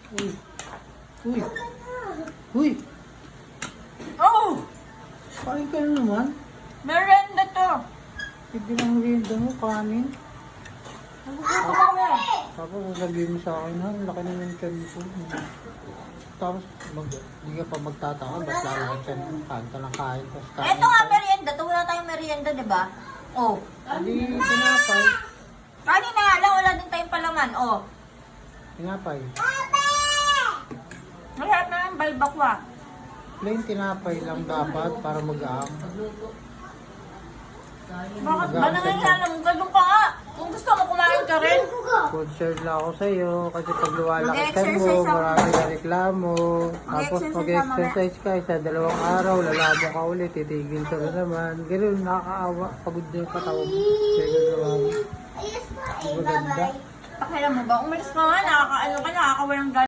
Uy. Uy. Uy. Oh! Kain ka na naman. Merienda to. Hindi lang merienda mo, kanin. Tapos sasabihin mo sa akin, ha, laki na yung tiyan ko. Tapos, hindi ka pa magtataka, ba't lalaki tiyan mo? Kain ka ng kain. Tapos kain Ito nga merienda to. Wala tayong merienda, di ba? Oh. Hindi, tinapay. Kanina nga lang, wala din tayong palaman. Oh. Tinapay. Lahat na ang balbakwa. Plain tinapay lang dapat para mag-aam. Bakit ba nangyayala mo? Ganun ka nga. Kung gusto mo, kumain ka rin. Food share lang ako sa'yo kasi pag luwalakitan mo, Mag-exercise ako. marami na reklamo. Tapos Mag-exercise mag-exercise ka, sa 2 araw, lalabo ka ulit, titigil ka na naman. Ganun, nakakaawa. Pagod na yung katawan mo. Ganun naman. Maganda. Pakialam mo ba? Umalis ka nga. Nakakaano ka, nakakawalang